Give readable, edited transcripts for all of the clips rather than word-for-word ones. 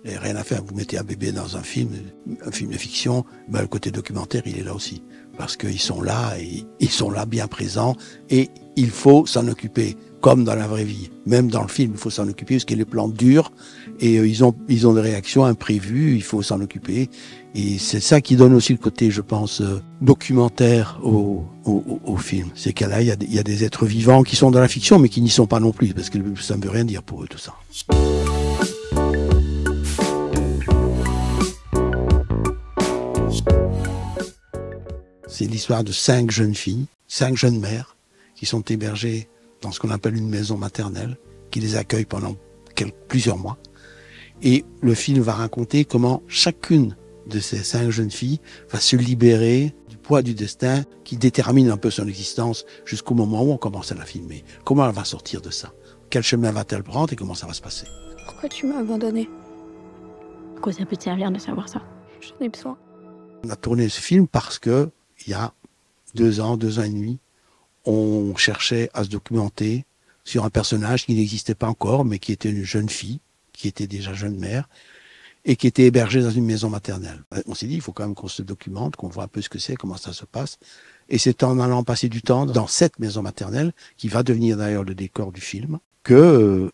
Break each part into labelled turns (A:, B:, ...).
A: Et rien à faire, vous mettez un bébé dans un film de fiction, ben, le côté documentaire, il est là aussi. Parce qu'ils sont là, et ils sont là bien présents, et il faut s'en occuper, comme dans la vraie vie. Même dans le film, il faut s'en occuper, parce que les plans durent, et ils ont des réactions imprévues, il faut s'en occuper. Et c'est ça qui donne aussi le côté, je pense, documentaire au film. C'est qu'à là, il y a des êtres vivants qui sont dans la fiction, mais qui n'y sont pas non plus, parce que ça ne veut rien dire pour eux, tout ça. C'est l'histoire de 5 jeunes filles, 5 jeunes mères, qui sont hébergées dans ce qu'on appelle une maison maternelle, qui les accueille pendant plusieurs mois. Et le film va raconter comment chacune de ces 5 jeunes filles va se libérer du poids du destin qui détermine un peu son existence jusqu'au moment où on commence à la filmer. Comment elle va sortir de ça? Quel chemin va-t-elle prendre et comment ça va se passer?
B: Pourquoi tu m'as abandonné?
C: À quoi ça peut te servir de savoir ça?
B: J'en ai besoin.
A: On a tourné ce film parce que il y a 2 ans et demi, on cherchait à se documenter sur un personnage qui n'existait pas encore, mais qui était une jeune fille, qui était déjà jeune mère, et qui était hébergée dans une maison maternelle. On s'est dit, il faut quand même qu'on se documente, qu'on voit un peu ce que c'est, comment ça se passe. Et c'est en allant passer du temps dans cette maison maternelle, qui va devenir d'ailleurs le décor du film, que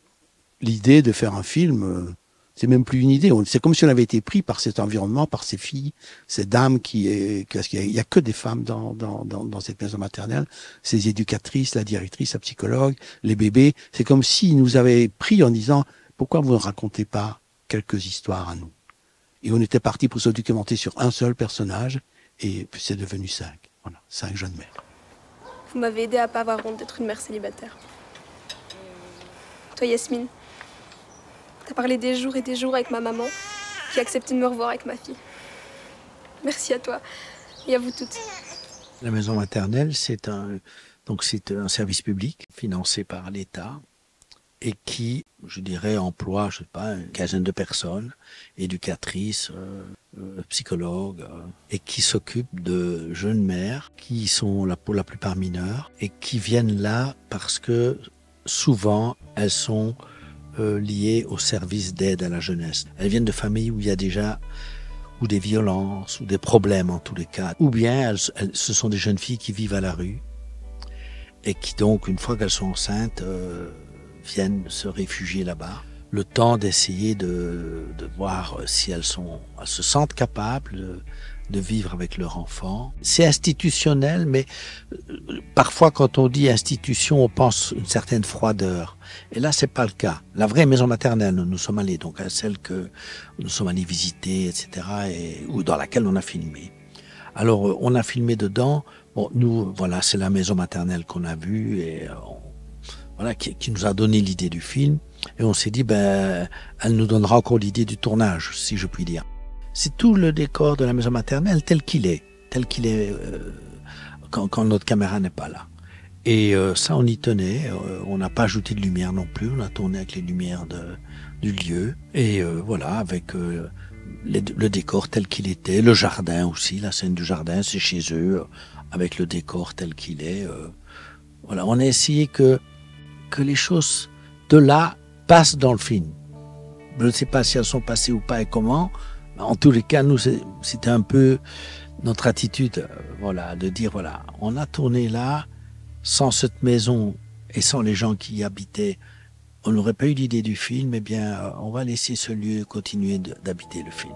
A: l'idée de faire un film... c'est même plus une idée. C'est comme si on avait été pris par cet environnement, par ces filles, ces dames parce qu'il y a que des femmes dans cette maison maternelle, ces éducatrices, la directrice, la psychologue, les bébés. C'est comme s'ils nous avaient pris en disant, pourquoi vous ne racontez pas quelques histoires à nous? Et on était parti pour se documenter sur un seul personnage, et puis c'est devenu 5. Voilà, 5 jeunes mères.
B: Vous m'avez aidé à pas avoir honte d'être une mère célibataire. Toi, Yasmine, t'as parlé des jours et des jours avec ma maman, qui a accepté de me revoir avec ma fille. Merci à toi et à vous toutes.
D: La maison maternelle, c'est un service public financé par l'État et qui, je dirais, emploie, je sais pas, une quinzaine de personnes, éducatrices, psychologues, et qui s'occupent de jeunes mères qui sont là pour la plupart mineures et qui viennent là parce que souvent elles sont liées au service d'aide à la jeunesse. Elles viennent de familles où il y a déjà ou des violences ou des problèmes en tous les cas. Ou bien ce sont des jeunes filles qui vivent à la rue et qui donc, une fois qu'elles sont enceintes, viennent se réfugier là-bas. Le temps d'essayer de voir si elles se sentent capables de vivre avec leur enfant. C'est institutionnel, mais parfois quand on dit institution, on pense une certaine froideur. Et là, c'est pas le cas. La vraie maison maternelle, nous sommes allés, donc à celle que nous sommes allés visiter, etc., ou dans laquelle on a filmé. Alors, on a filmé dedans. Bon, nous, voilà, c'est la maison maternelle qu'on a vue et voilà, qui nous a donné l'idée du film. Et on s'est dit, elle nous donnera encore l'idée du tournage, si je puis dire. C'est tout le décor de la maison maternelle tel qu'il est quand notre caméra n'est pas là. Et ça, on y tenait. On n'a pas ajouté de lumière non plus. On a tourné avec les lumières du lieu. Et voilà, avec le décor tel qu'il était. Le jardin aussi, la scène du jardin, c'est chez eux, avec le décor tel qu'il est. Voilà, on a essayé que les choses de là passent dans le film. Je ne sais pas si elles sont passées ou pas et comment. En tous les cas, nous, c'était un peu notre attitude, voilà, de dire, voilà, on a tourné là, sans cette maison et sans les gens qui y habitaient, on n'aurait pas eu l'idée du film, eh bien, on va laisser ce lieu continuer d'habiter le film.